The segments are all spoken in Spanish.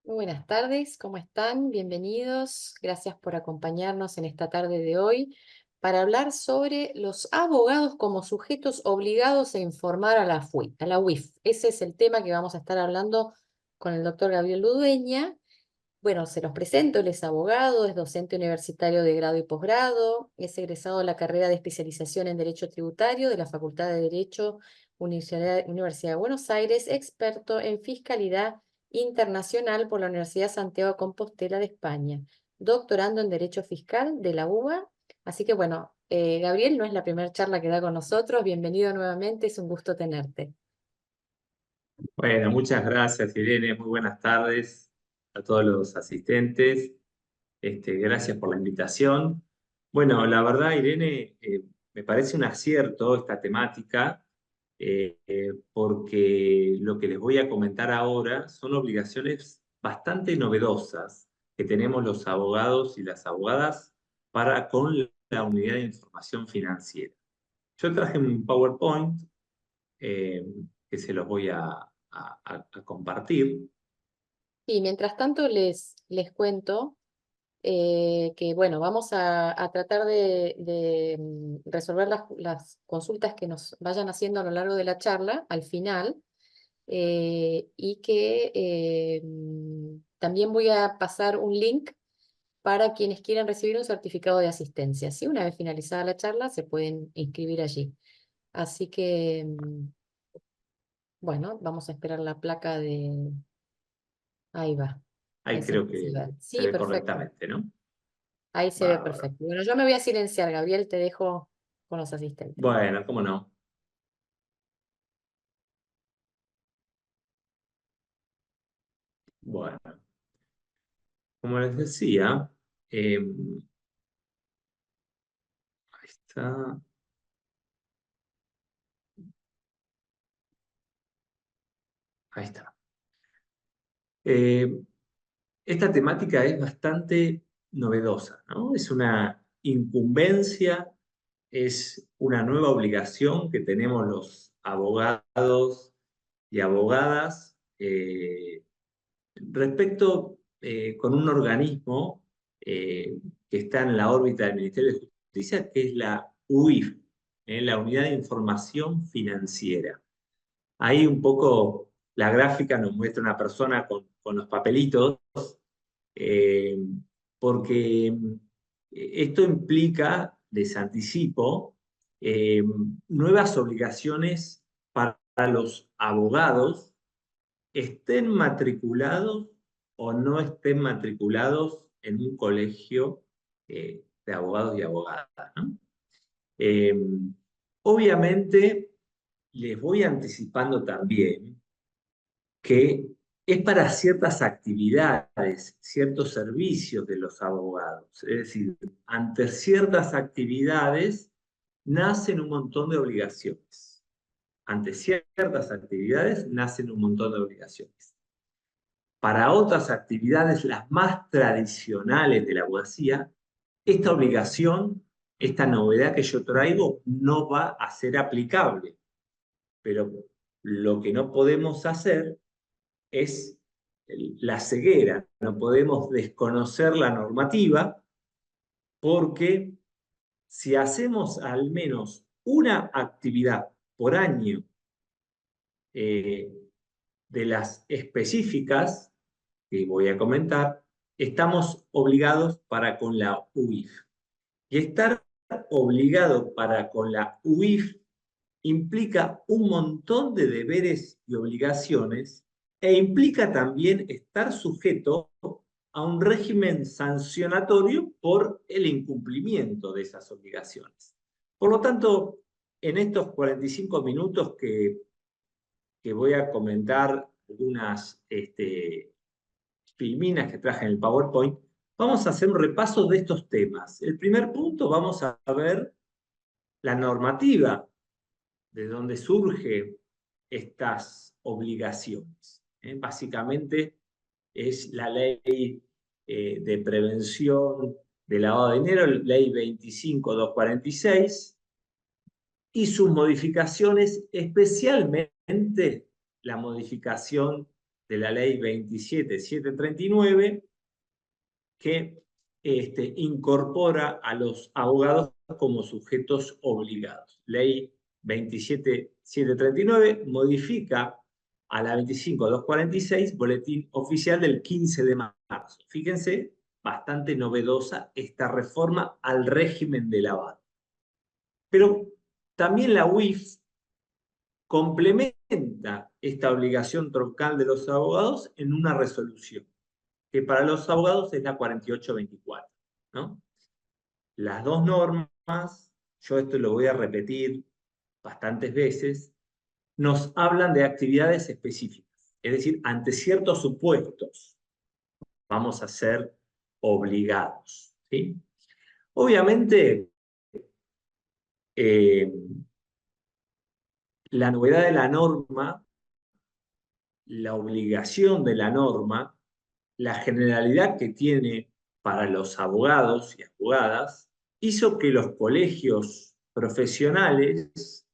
Muy buenas tardes, ¿cómo están? Bienvenidos. Gracias por acompañarnos en esta tarde de hoy para hablar sobre los abogados como sujetos obligados a informar a a la UIF. Ese es el tema que vamos a estar hablando con el doctor Gabriel Ludueña. Bueno, se los presento, él es abogado, es docente universitario de grado y posgrado, es egresado de la carrera de especialización en Derecho Tributario de la Facultad de Derecho, Universidad de Buenos Aires, experto en fiscalidad internacional por la Universidad Santiago de Compostela de España, doctorando en Derecho Fiscal de la UBA. Así que bueno, Gabriel, no es la primera charla que da con nosotros, bienvenido nuevamente, es un gusto tenerte. Bueno, muchas gracias, Irene. Muy buenas tardes a todos los asistentes. Gracias por la invitación. Bueno, la verdad, Irene, me parece un acierto esta temática, porque lo que les voy a comentar ahora son obligaciones bastante novedosas que tenemos los abogados y las abogadas para con la unidad de información financiera. Yo traje un PowerPoint eh, que se los voy a compartir. Y mientras tanto les cuento que bueno, vamos a tratar de resolver las consultas que nos vayan haciendo a lo largo de la charla, al final, y que también voy a pasar un link para quienes quieran recibir un certificado de asistencia. ¿Sí? Una vez finalizada la charla, se pueden inscribir allí. Así que, bueno, vamos a esperar la placa de... Ahí va. Ahí Ahí se creo empieza que a ver. se Sí, ve perfecto. correctamente, ¿no? Ahí se ve Bárbaro. perfecto. Bueno, yo me voy a silenciar, Gabriel, te dejo con los asistentes. Bueno, cómo no. Bueno, como les decía, ahí está, ahí está. Eh, Esta temática es bastante novedosa, ¿no? Es una incumbencia, es una nueva obligación que tenemos los abogados y abogadas respecto con un organismo que está en la órbita del Ministerio de Justicia, que es la UIF, la Unidad de Información Financiera. Ahí un poco la gráfica nos muestra una persona con los papelitos, eh, porque esto implica, les anticipo, eh, nuevas obligaciones para los abogados, estén matriculados o no estén matriculados en un colegio de abogados y abogadas, ¿no? Eh, Obviamente, les voy anticipando también que es para ciertas actividades, ciertos servicios de los abogados. Es decir, ante ciertas actividades nacen un montón de obligaciones. Ante ciertas actividades nacen un montón de obligaciones. Para otras actividades, las más tradicionales de la abogacía, esta obligación, esta novedad que yo traigo, no va a ser aplicable. Pero lo que no podemos hacer es la ceguera, no podemos desconocer la normativa, porque si hacemos al menos una actividad por año eh, de las específicas que voy a comentar, estamos obligados para con la UIF. Y estar obligado para con la UIF implica un montón de deberes y obligaciones, e implica también estar sujeto a un régimen sancionatorio por el incumplimiento de esas obligaciones. Por lo tanto, en estos 45 minutos que voy a comentar algunas filminas que traje en el PowerPoint, vamos a hacer un repaso de estos temas. El primer punto, vamos a ver la normativa de dónde surgen estas obligaciones. Básicamente es la ley de prevención del lavado de dinero, ley 25.246, y sus modificaciones, especialmente la modificación de la ley 27.739 que incorpora a los abogados como sujetos obligados. Ley 27.739 modifica a la 25.246, Boletín Oficial del 15 de marzo. Fíjense, bastante novedosa esta reforma al régimen de lavado. Pero también la UIF complementa esta obligación troncal de los abogados en una resolución, que para los abogados es la 4824, ¿no? Las dos normas, yo esto lo voy a repetir bastantes veces, nos hablan de actividades específicas, es decir, ante ciertos supuestos vamos a ser obligados, ¿sí? Obviamente, eh, la novedad de la norma, la obligación de la norma, la generalidad que tiene para los abogados y abogadas, hizo que los colegios profesionales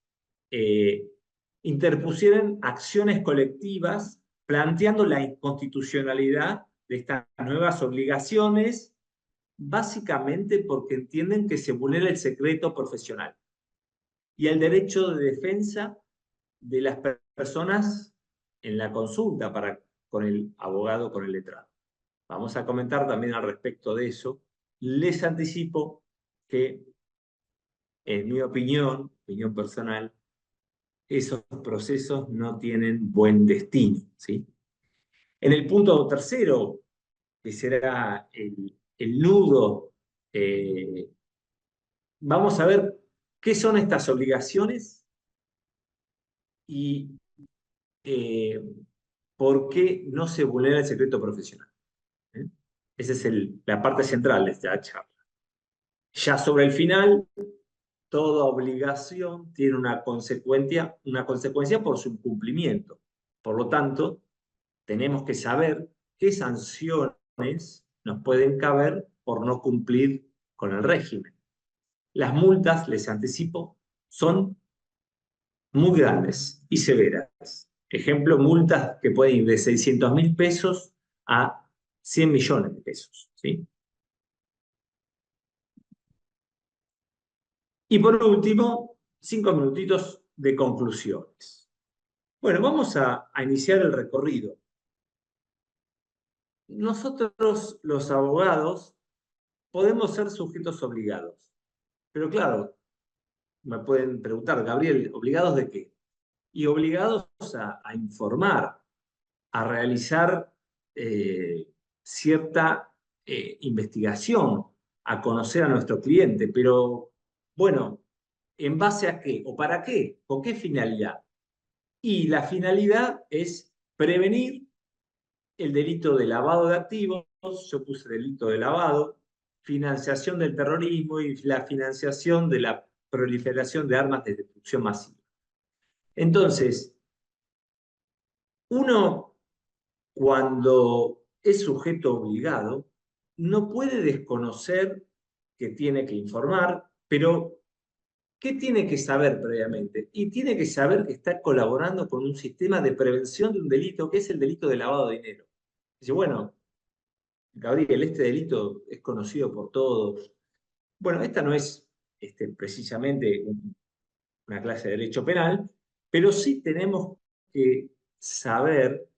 interpusieran acciones colectivas planteando la inconstitucionalidad de estas nuevas obligaciones, básicamente porque entienden que se vulnera el secreto profesional y el derecho de defensa de las personas en la consulta con el abogado, con el letrado. Vamos a comentar también al respecto de eso. Les anticipo que, en mi opinión personal, esos procesos no tienen buen destino, ¿sí? En el punto tercero, que será el nudo, vamos a ver qué son estas obligaciones y por qué no se vulnera el secreto profesional. ¿Eh? Esa es la parte central de esta charla. Ya sobre el final, toda obligación tiene una consecuencia por su incumplimiento. Por lo tanto, tenemos que saber qué sanciones nos pueden caber por no cumplir con el régimen. Las multas, les anticipo, son muy grandes y severas. Ejemplo, multas que pueden ir de 600.000 pesos a 100 millones de pesos, ¿sí? Y por último, 5 minutitos de conclusiones. Bueno, vamos a iniciar el recorrido. Nosotros, los abogados, podemos ser sujetos obligados. Pero claro, me pueden preguntar, Gabriel, ¿obligados de qué? Y obligados a informar, a realizar cierta investigación, a conocer a nuestro cliente. Pero, bueno, ¿en base a qué? ¿O para qué? ¿Con qué finalidad? Y la finalidad es prevenir el delito de lavado de activos, yo puse delito de lavado, financiación del terrorismo y la financiación de la proliferación de armas de destrucción masiva. Entonces, uno cuando es sujeto obligado no puede desconocer que tiene que informar, pero ¿qué tiene que saber previamente? Y tiene que saber que está colaborando con un sistema de prevención de un delito que es el delito de lavado de dinero. Dice, bueno, Gabriel, este delito es conocido por todos. Bueno, esta no es precisamente una clase de derecho penal, pero sí tenemos que saber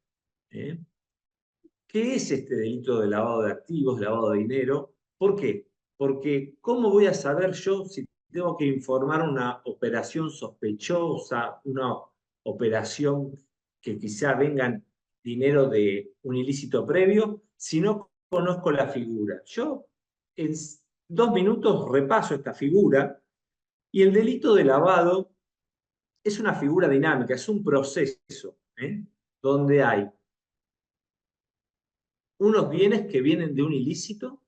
qué es este delito de lavado de activos, lavado de dinero. ¿Por qué? Porque ¿cómo voy a saber yo si tengo que informar una operación sospechosa, una operación que quizá venga dinero de un ilícito previo, si no conozco la figura? Yo en 2 minutos repaso esta figura y el delito de lavado es una figura dinámica, es un proceso, donde hay unos bienes que vienen de un ilícito,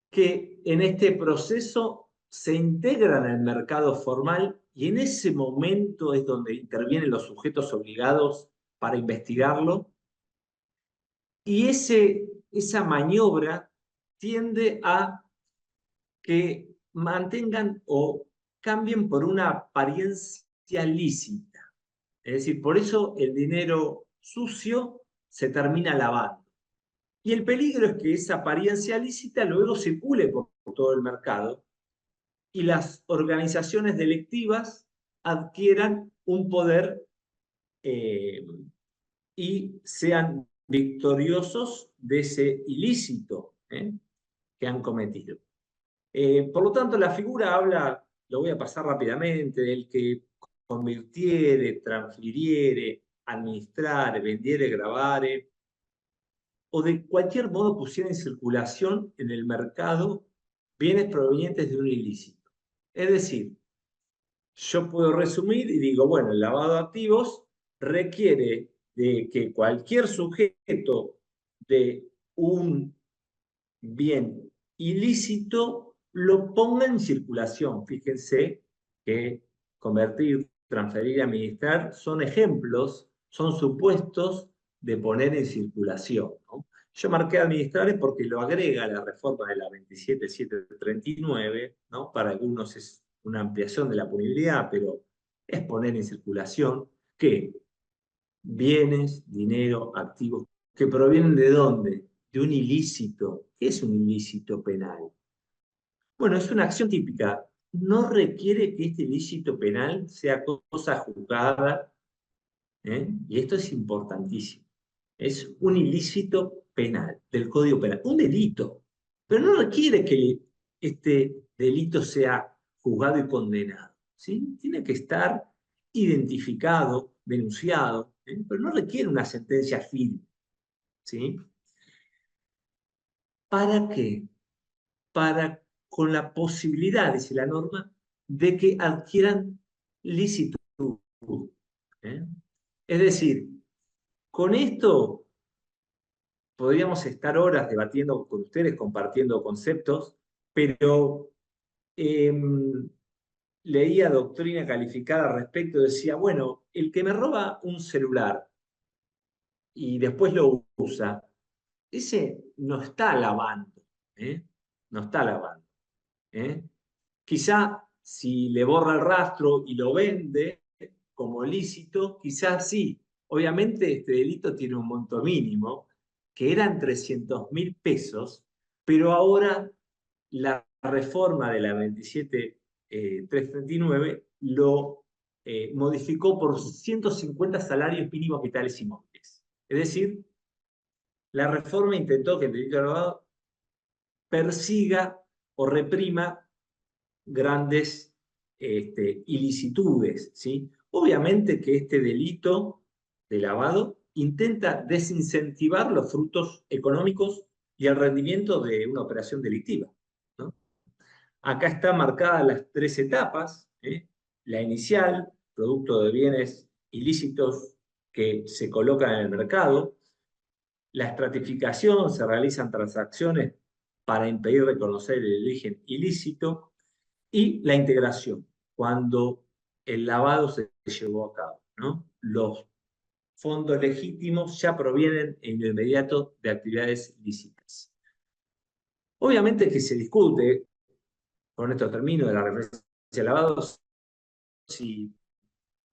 que en este proceso se integran al mercado formal y en ese momento es donde intervienen los sujetos obligados para investigarlo. Y esa maniobra tiende a que mantengan o cambien por una apariencia lícita. Es decir, por eso el dinero sucio se termina lavando. Y el peligro es que esa apariencia lícita luego circule por todo el mercado y las organizaciones delictivas adquieran un poder eh, y sean victoriosos de ese ilícito que han cometido. Por lo tanto, la figura habla, lo voy a pasar rápidamente, del que convirtiere, transfiriere, administrare, vendiere, gravare, o de cualquier modo pusiera en circulación en el mercado bienes provenientes de un ilícito. Es decir, yo puedo resumir y digo, bueno, el lavado de activos requiere de que cualquier sujeto de un bien ilícito lo ponga en circulación. Fíjense que convertir, transferir y administrar son ejemplos, son supuestos de poner en circulación, ¿no? Yo marqué administrar es porque lo agrega la reforma de la 27739, ¿no? Para algunos es una ampliación de la punibilidad, pero es poner en circulación que bienes, dinero, activos, que provienen ¿de dónde? De un ilícito. ¿Qué es un ilícito penal? Bueno, es una acción típica. No requiere que este ilícito penal sea cosa juzgada, y esto es importantísimo. Es un ilícito penal del Código Penal, un delito, pero no requiere que este delito sea juzgado y condenado, ¿sí? Tiene que estar identificado, denunciado, pero no requiere una sentencia firme, ¿sí? ¿Para qué? Para, con la posibilidad, dice la norma, de que adquieran licitud, ¿eh? Es decir, con esto podríamos estar horas debatiendo con ustedes, compartiendo conceptos, pero eh, leía doctrina calificada al respecto, decía, bueno, el que me roba un celular y después lo usa, ese no está lavando, ¿eh? No está lavando. ¿Eh? Quizá si le borra el rastro y lo vende como lícito, quizás sí. Obviamente este delito tiene un monto mínimo, que eran 300.000 pesos, pero ahora la reforma de la 27339 lo modificó por 150 salarios mínimos vitales y móviles. Es decir, la reforma intentó que el delito de lavado persiga o reprima grandes ilicitudes, ¿sí? Obviamente que este delito de lavado intenta desincentivar los frutos económicos y el rendimiento de una operación delictiva, ¿no? Acá están marcadas las tres etapas, ¿eh? La inicial, producto de bienes ilícitos que se colocan en el mercado. La estratificación, se realizan transacciones para impedir reconocer el origen ilícito. Y la integración, cuando el lavado se llevó a cabo, ¿no? Los fondos legítimos ya provienen en lo inmediato de actividades lícitas. Obviamente que se discute, con esto termino, de la referencia al lavado, si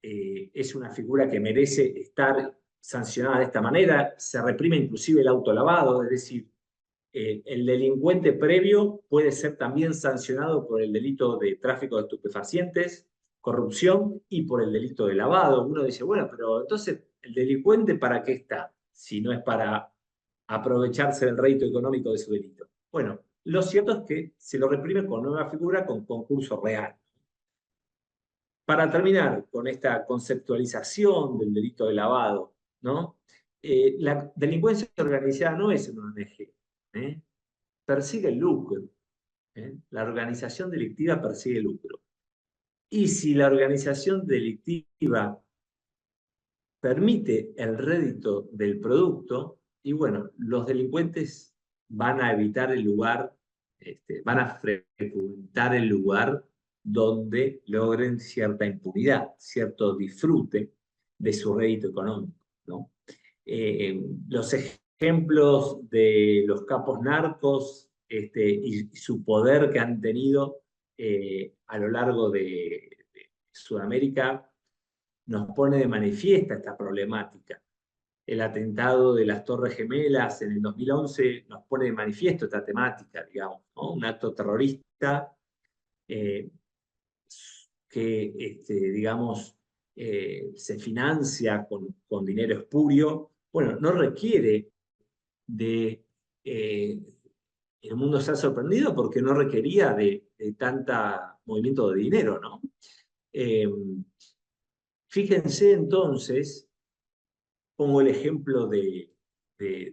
es una figura que merece estar sancionada de esta manera, se reprime inclusive el autolavado, es decir, el delincuente previo puede ser también sancionado por el delito de tráfico de estupefacientes, corrupción y por el delito de lavado. Uno dice, bueno, pero entonces, ¿el delincuente para qué está? Si no es para aprovecharse del rédito económico de su delito. Bueno, lo cierto es que se lo reprime con nueva figura, con concurso real. Para terminar con esta conceptualización del delito de lavado, ¿no? La delincuencia organizada no es una ONG, ¿eh? Persigue el lucro, ¿eh? La organización delictiva persigue el lucro. Y si la organización delictiva permite el rédito del producto, y bueno, los delincuentes van a evitar el lugar, van a frecuentar el lugar donde logren cierta impunidad, cierto disfrute de su rédito económico, ¿no? Los ejemplos de los capos narcos y su poder que han tenido a lo largo de Sudamérica nos pone de manifiesta esta problemática. El atentado de las Torres Gemelas en el 2011 nos pone de manifiesto esta temática, digamos, ¿no? Un acto terrorista eh, que, digamos, se financia con dinero espurio. Bueno, no requiere de... el mundo se ha sorprendido porque no requería de tanta movimiento de dinero, ¿no? Eh, Fíjense entonces, pongo el ejemplo de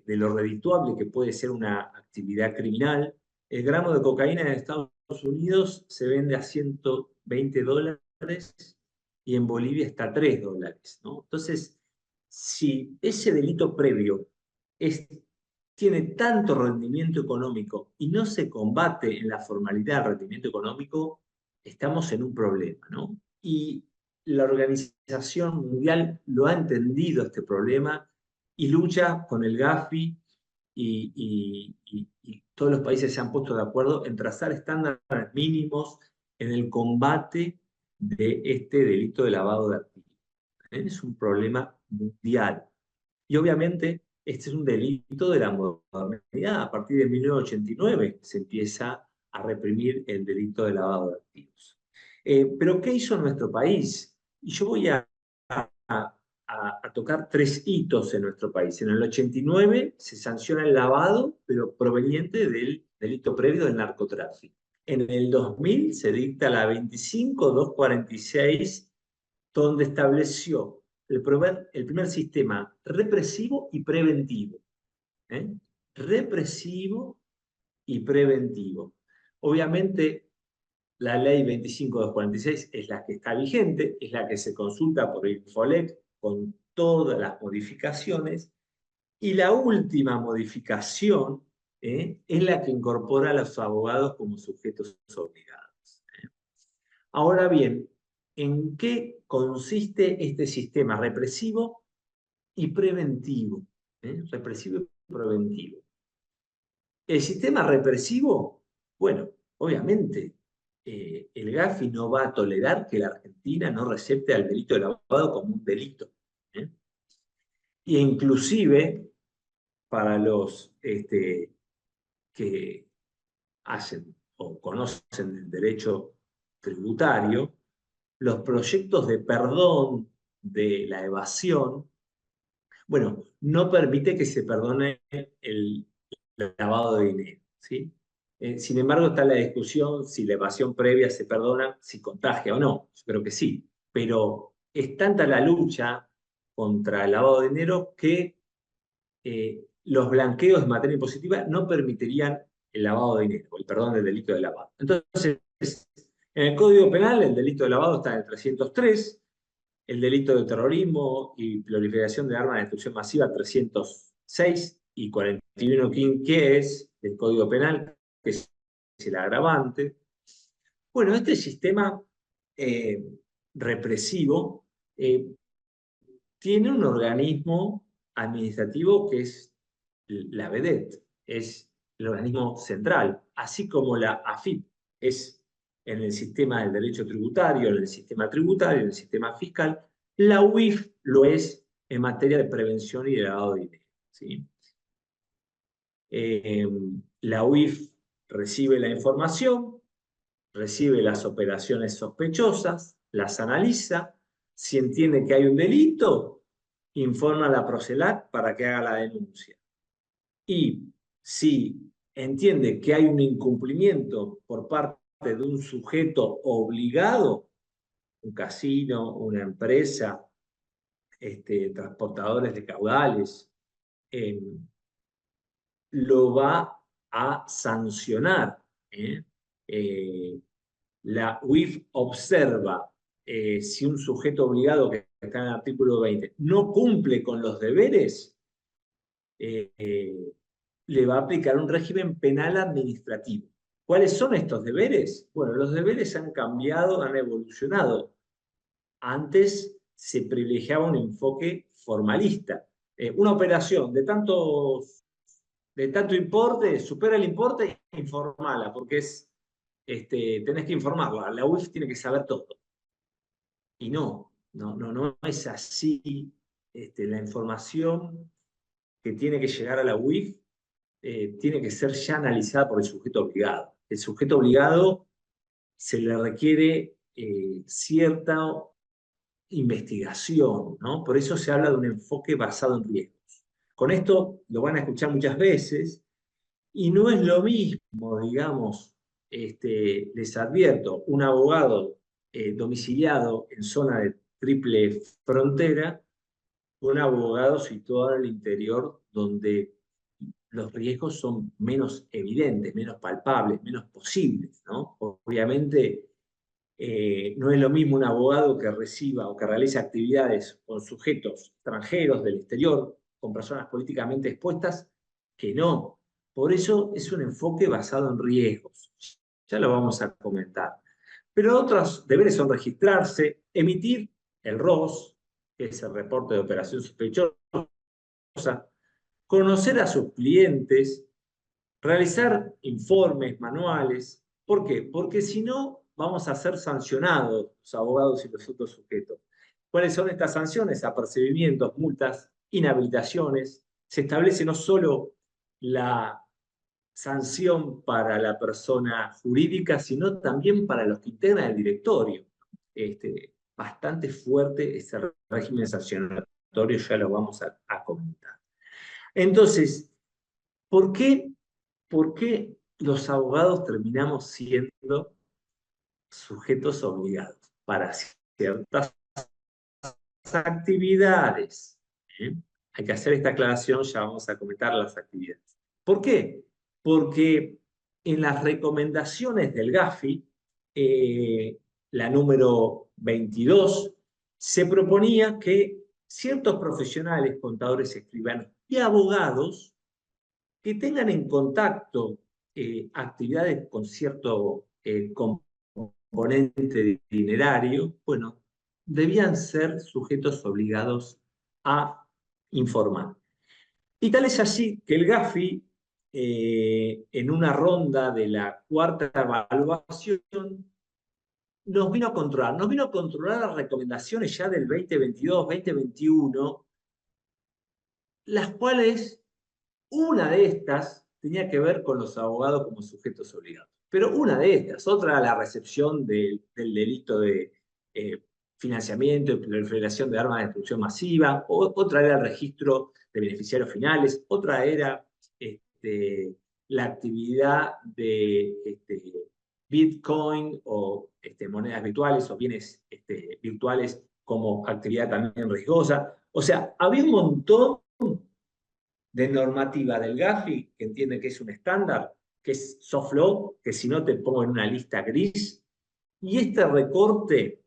lo redituable que puede ser una actividad criminal. El gramo de cocaína en Estados Unidos se vende a $120 y en Bolivia está a $3, ¿no? Entonces, si ese delito previo tiene tanto rendimiento económico y no se combate en la formalidad del rendimiento económico, estamos en un problema, ¿no? Y la Organización Mundial lo ha entendido este problema y lucha con el Gafi y todos los países se han puesto de acuerdo en trazar estándares mínimos en el combate de este delito de lavado de activos. Es un problema mundial. Y obviamente este es un delito de la modernidad. A partir de 1989 se empieza a reprimir el delito de lavado de activos. Pero ¿qué hizo nuestro país? Y yo voy a tocar 3 hitos en nuestro país. En el 89 se sanciona el lavado, pero proveniente del delito previo del narcotráfico. En el 2000 se dicta la 25246, donde estableció el primer sistema represivo y preventivo. ¿eh? Represivo y preventivo. Obviamente, la ley 25246 es la que está vigente, es la que se consulta por el Infolec con todas las modificaciones, y la última modificación es la que incorpora a los abogados como sujetos obligados. Ahora bien, ¿en qué consiste este sistema represivo y preventivo? Represivo y preventivo. El sistema represivo, bueno, obviamente, el Gafi no va a tolerar que la Argentina no recepte al delito de lavado como un delito. ¿eh? E inclusive, para los que hacen o conocen el derecho tributario, los proyectos de perdón de la evasión, bueno, no permite que se perdone el lavado de dinero, ¿sí? Sin embargo, está la discusión si la evasión previa se perdona, si contagia o no. Yo creo que sí, pero es tanta la lucha contra el lavado de dinero que los blanqueos en materia impositiva no permitirían el lavado de dinero, el perdón del delito de lavado. Entonces, en el Código Penal, el delito de lavado está en el 303, el delito de terrorismo y proliferación de armas de destrucción masiva 306 y 41 que es el Código Penal, que es el agravante. Bueno, este sistema eh, represivo tiene un organismo administrativo que es la VEDET, es el organismo central, así como la AFIP es en el sistema del derecho tributario, en el sistema tributario, en el sistema fiscal, la UIF lo es en materia de prevención y de lavado de dinero. ¿sí? La UIF recibe la información, recibe las operaciones sospechosas, las analiza, si entiende que hay un delito, informa a la Procelac para que haga la denuncia. Y si entiende que hay un incumplimiento por parte de un sujeto obligado, un casino, una empresa, transportadores de caudales, lo va a sancionar. La UIF observa si un sujeto obligado que está en el artículo 20 no cumple con los deberes, le va a aplicar un régimen penal administrativo. ¿Cuáles son estos deberes? Bueno, los deberes han cambiado, han evolucionado. Antes se privilegiaba un enfoque formalista. Una operación de tanto importe, supera el importe, informala, porque tenés que informarla. La UIF tiene que saber todo. Y no, no es así. La información que tiene que llegar a la UIF tiene que ser ya analizada por el sujeto obligado. El sujeto obligado se le requiere cierta investigación, ¿no? Por eso se habla de un enfoque basado en riesgos. Con esto lo van a escuchar muchas veces y no es lo mismo, digamos, les advierto, un abogado domiciliado en zona de triple frontera, un abogado situado en el interior donde los riesgos son menos evidentes, menos palpables, menos posibles, ¿no? Obviamente, no es lo mismo un abogado que reciba o que realice actividades con sujetos extranjeros del exterior, con personas políticamente expuestas, que no. Por eso es un enfoque basado en riesgos. Ya lo vamos a comentar. Pero otros deberes son registrarse, emitir el ROS, que es el reporte de operación sospechosa, conocer a sus clientes, realizar informes, manuales. ¿Por qué? Porque si no, vamos a ser sancionados los abogados y los otros sujetos. ¿Cuáles son estas sanciones? Apercibimientos, multas, inhabilitaciones. Se establece no solo la sanción para la persona jurídica, sino también para los que integran el directorio. Bastante fuerte ese régimen sancionatorio, ya lo vamos a comentar. Entonces, ¿por qué los abogados terminamos siendo sujetos obligados para ciertas actividades? ¿Eh? Hay que hacer esta aclaración, ya vamos a comentar las actividades. ¿Por qué? Porque en las recomendaciones del GAFI, la número 22, se proponía que ciertos profesionales, contadores, escribanos y abogados que tengan en contacto actividades con cierto componente dinerario, bueno, debían ser sujetos obligados a informar. Y tal es así que el GAFI, en una ronda de la cuarta evaluación, nos vino a controlar las recomendaciones ya del 2022-2021, las cuales una de estas tenía que ver con los abogados como sujetos obligados. Pero una de estas, otra era la recepción del delito de financiamiento y proliferación de armas de destrucción masiva, otra era el registro de beneficiarios finales, otra era la actividad de Bitcoin o monedas virtuales o bienes virtuales como actividad también riesgosa. O sea, había un montón de normativa del GAFI, que entiende que es un estándar, que es soft law, que si no te pongo en una lista gris, y este recorte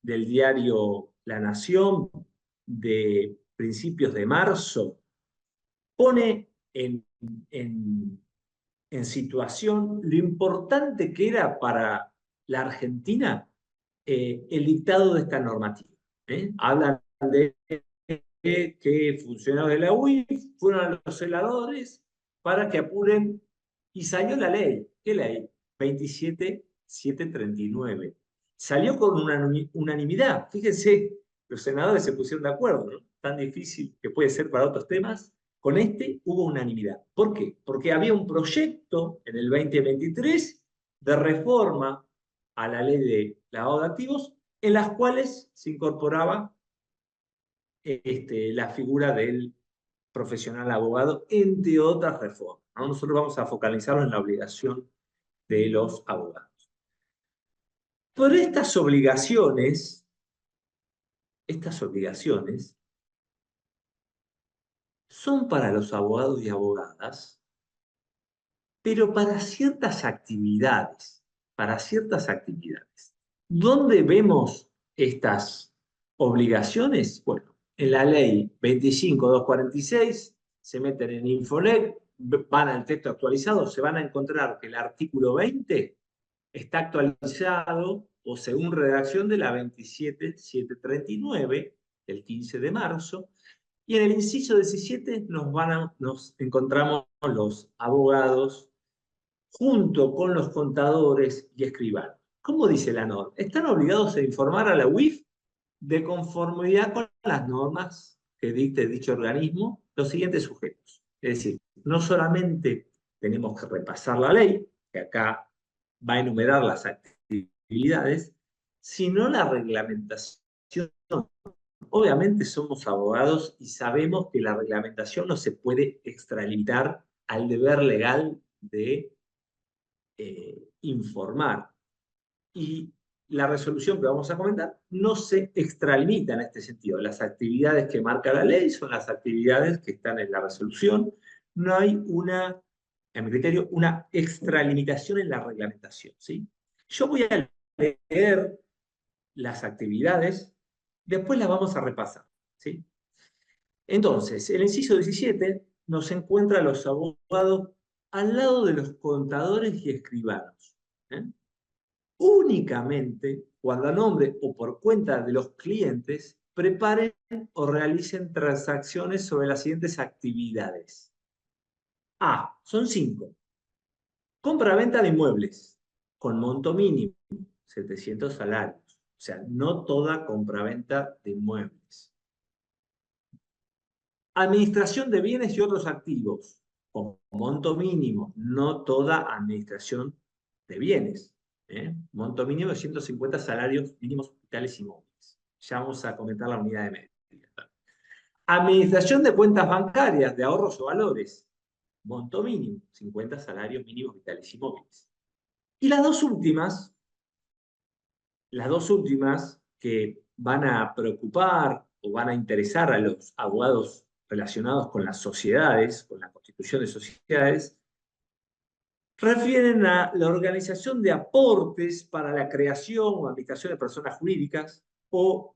del diario La Nación de principios de marzo pone en situación lo importante que era para la Argentina el dictado de esta normativa. Hablan de que funcionarios de la UIF fueron a los celadores para que apuren y salió la ley. ¿Qué ley? 27739. Salió con una unanimidad. Fíjense, los senadores se pusieron de acuerdo, ¿no? Tan difícil que puede ser para otros temas. Con este hubo unanimidad. ¿Por qué? Porque había un proyecto en el 2023 de reforma a la ley de lavado de activos en las cuales se incorporaba la figura del profesional abogado, entre otras reformas, ¿no? Nosotros vamos a focalizarnos en la obligación de los abogados. Por estas obligaciones son para los abogados y abogadas, pero para ciertas actividades. ¿Dónde vemos estas obligaciones? Bueno, en la ley 25246 se meten en Infonet, van al texto actualizado, se van a encontrar que el artículo 20 está actualizado o según redacción de la 27739 del 15 de marzo, y en el inciso 17 nos encontramos los abogados junto con los contadores y escribanos. ¿Cómo dice la norma? ¿Están obligados a informar a la UIF? de conformidad con las normas que dicte dicho organismo los siguientes sujetos. Es decir, no solamente tenemos que repasar la ley, que acá va a enumerar las actividades, sino la reglamentación. Obviamente somos abogados y sabemos que la reglamentación no se puede extralimitar al deber legal de informar. Y la resolución que vamos a comentar no se extralimita en este sentido. Las actividades que marca la ley son las actividades que están en la resolución. No hay una, en mi criterio, una extralimitación en la reglamentación, ¿sí? Yo voy a leer las actividades, después las vamos a repasar, ¿sí? Entonces, el inciso 17 nos encuentra a los abogados al lado de los contadores y escribanos, ¿eh? Únicamente cuando a nombre o por cuenta de los clientes preparen o realicen transacciones sobre las siguientes actividades. A, son 5. Compra-venta de inmuebles con monto mínimo, 700 salarios. O sea, no toda compra-venta de inmuebles. Administración de bienes y otros activos con monto mínimo, no toda administración de bienes. Monto mínimo de 150 salarios mínimos vitales y móviles. Ya vamos a comentar la unidad de medida. Administración de cuentas bancarias de ahorros o valores. Monto mínimo, 50 salarios mínimos vitales y móviles. Y las dos últimas que van a preocupar o van a interesar a los abogados relacionados con las sociedades, con la constitución de sociedades, refieren a la organización de aportes para la creación o administración de personas jurídicas o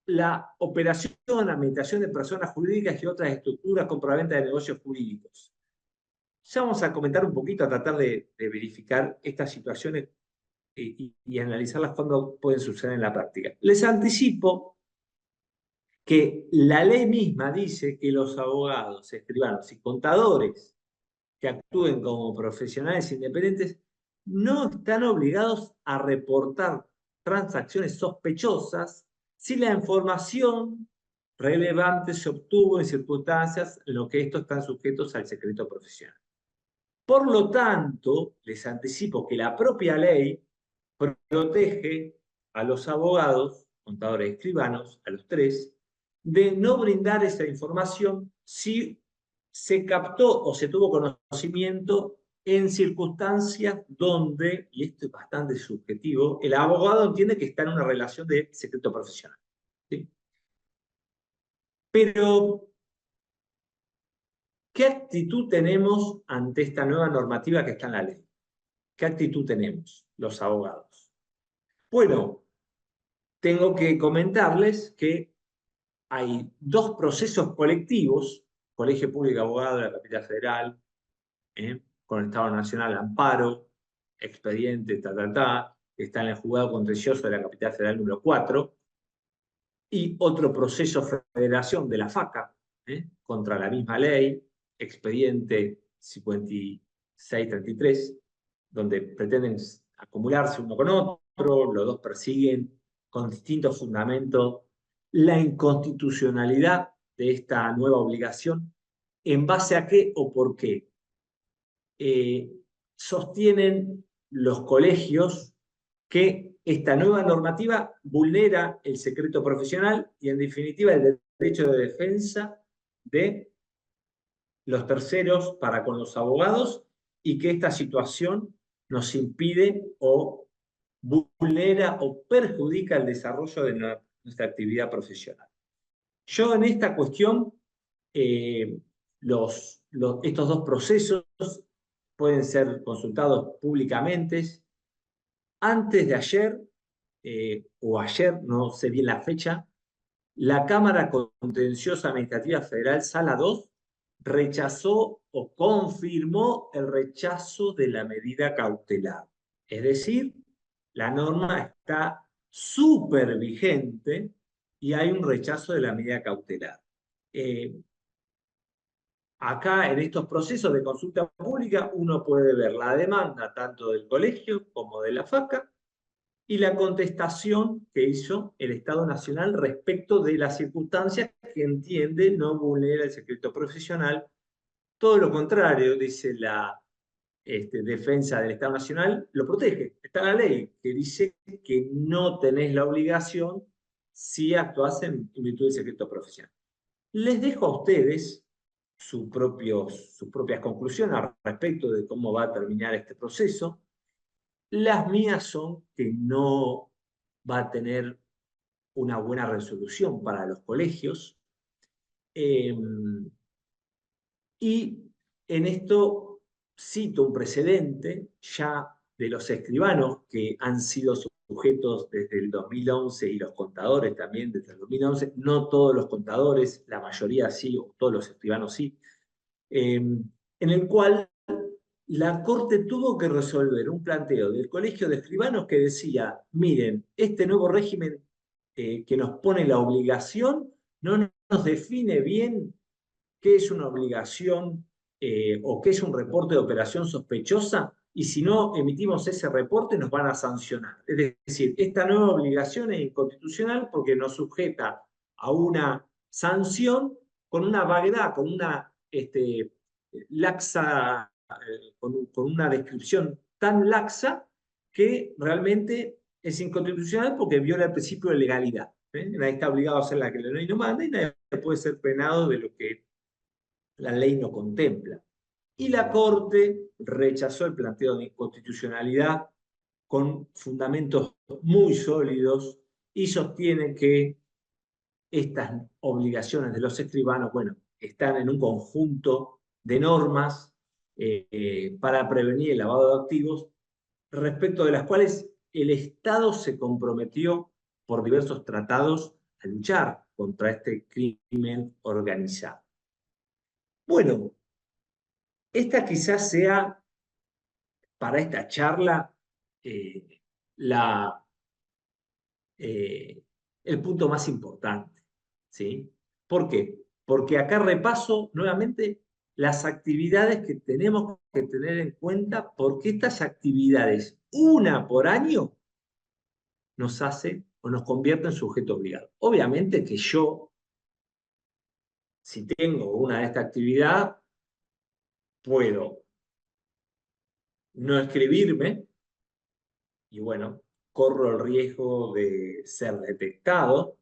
la operación, administración de personas jurídicas y otras estructuras compraventa de negocios jurídicos. Ya vamos a comentar un poquito, a tratar de verificar estas situaciones y analizarlas cuando pueden suceder en la práctica. Les anticipo que la ley misma dice que los abogados, escribanos y contadores que actúen como profesionales independientes no están obligados a reportar transacciones sospechosas si la información relevante se obtuvo en circunstancias en las que estos están sujetos al secreto profesional. Por lo tanto, les anticipo que la propia ley protege a los abogados, contadores y escribanos, a los tres, de no brindar esa información si se captó o se tuvo conocimiento en circunstancias donde, y esto es bastante subjetivo, el abogado entiende que está en una relación de secreto profesional. ¿Sí? Pero, ¿qué actitud tenemos ante esta nueva normativa que está en la ley? ¿Qué actitud tenemos los abogados? Bueno, tengo que comentarles que hay dos procesos colectivos, Colegio Público de Abogados de la Capital Federal, con el Estado Nacional Amparo, expediente, que está en el juzgado contencioso de la Capital Federal número 4, y otro proceso federación de la FACA, contra la misma ley, expediente 5633, donde pretenden acumularse uno con otro, los dos persiguen con distintos fundamentos la inconstitucionalidad de esta nueva obligación, ¿en base a qué o por qué? Sostienen los colegios que esta nueva normativa vulnera el secreto profesional y, en definitiva, el derecho de defensa de los terceros para con los abogados y que esta situación nos impide o vulnera o perjudica el desarrollo de nuestra actividad profesional. Yo en esta cuestión, estos dos procesos pueden ser consultados públicamente. Antes de ayer, o ayer, no sé bien la fecha, la Cámara Contenciosa Administrativa Federal, Sala 2, rechazó o confirmó el rechazo de la medida cautelar. Es decir, la norma está súper vigente y hay un rechazo de la medida cautelar. Acá, en estos procesos de consulta pública, uno puede ver la demanda tanto del colegio como de la FACA, y la contestación que hizo el Estado Nacional respecto de las circunstancias que entiende no vulnera el secreto profesional. Todo lo contrario, dice la defensa del Estado Nacional, lo protege. Está la ley que dice que no tenés la obligación si actuás en virtud del secreto profesional. Les dejo a ustedes sus propias conclusiones al respecto de cómo va a terminar este proceso. Las mías son que no va a tener una buena resolución para los colegios. Y en esto cito un precedente ya de los escribanos que han sido sujetos desde el 2011 y los contadores también desde el 2011, no todos los contadores, la mayoría sí, o todos los escribanos sí, en el cual la Corte tuvo que resolver un planteo del Colegio de Escribanos que decía, miren, este nuevo régimen que nos pone la obligación no nos define bien qué es una obligación o qué es un reporte de operación sospechosa, y si no emitimos ese reporte nos van a sancionar. Es decir, esta nueva obligación es inconstitucional porque nos sujeta a una sanción con una vaguedad, con una laxa, con una descripción tan laxa que realmente es inconstitucional porque viola el principio de legalidad. Nadie está obligado a hacer la que la ley no manda y nadie puede ser penado de lo que la ley no contempla. Y la Corte rechazó el planteo de inconstitucionalidad con fundamentos muy sólidos y sostiene que estas obligaciones de los escribanos, bueno, están en un conjunto de normas para prevenir el lavado de activos, respecto de las cuales el Estado se comprometió por diversos tratados a luchar contra este crimen organizado. Bueno, esta quizás sea para esta charla eh, la, el punto más importante. ¿Sí? ¿Por qué? Porque acá repaso nuevamente las actividades que tenemos que tener en cuenta, porque estas actividades, una por año, nos hace o nos convierte en sujeto obligado. Obviamente que yo, si tengo una de esta actividad, puedo no escribirme y bueno, corro el riesgo de ser detectado.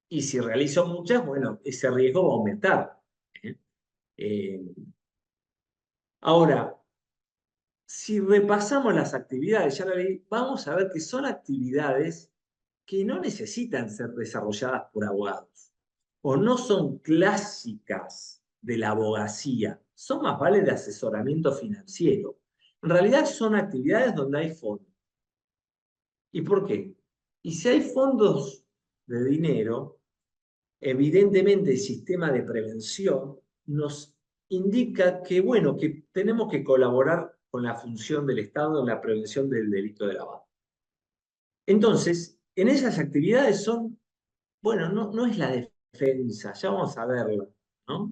Y si realizo muchas, bueno, ese riesgo va a aumentar. ¿Eh? Eh, Ahora, si repasamos las actividades, ya la vi, vamos a ver que son actividades que no necesitan ser desarrolladas por abogados o no son clásicas de la abogacía, son más vale de asesoramiento financiero. En realidad son actividades donde hay fondos. ¿Y por qué? Y si hay fondos de dinero, evidentemente el sistema de prevención nos indica que, bueno, que tenemos que colaborar con la función del Estado en la prevención del delito de lavado. Entonces, en esas actividades son, bueno, no es la defensa, ya vamos a verlo, ¿no?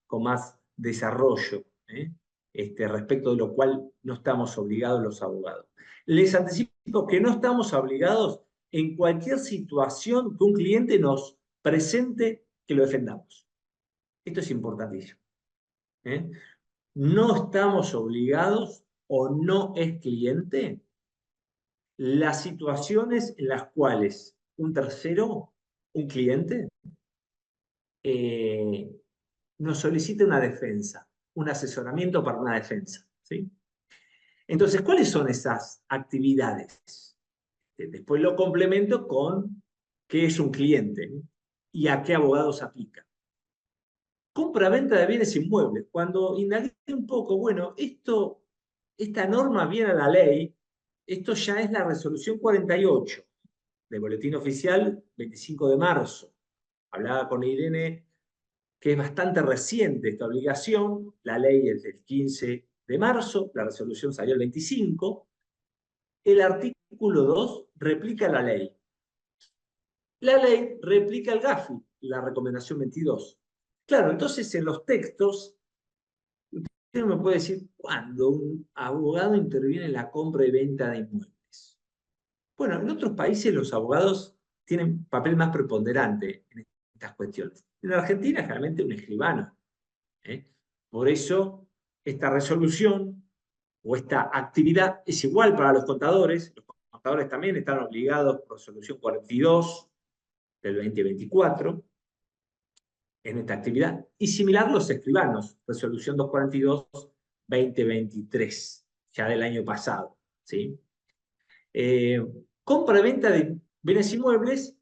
Con más desarrollo, ¿eh? Respecto de lo cual no estamos obligados los abogados. Les anticipo que no estamos obligados en cualquier situación que un cliente nos presente que lo defendamos. Esto es importantísimo. ¿Eh? No estamos obligados o no es cliente las situaciones en las cuales un tercero, un cliente, eh, nos solicita una defensa, un asesoramiento para una defensa. ¿Sí? Entonces, ¿cuáles son esas actividades? Después lo complemento con qué es un cliente, ¿no? Y a qué abogados aplica. Compra-venta de bienes inmuebles. Cuando indagué un poco, bueno, esta norma viene a la ley, esto ya es la resolución 48 del Boletín Oficial 25 de marzo. Hablaba con Irene que es bastante reciente esta obligación, la ley es del 15 de marzo, la resolución salió el 25, el artículo 2 replica la ley. La ley replica el GAFI, la recomendación 22. Claro, entonces en los textos, usted me puede decir cuándo un abogado interviene en la compra y venta de inmuebles. Bueno, en otros países los abogados tienen papel más preponderante en estas cuestiones. En Argentina, generalmente un escribano. ¿Eh? Por eso, esta resolución o esta actividad es igual para los contadores. Los contadores también están obligados por resolución 42 del 2024 en esta actividad. Y similar los escribanos, resolución 242-2023, ya del año pasado. ¿Sí? Compra-venta de bienes inmuebles,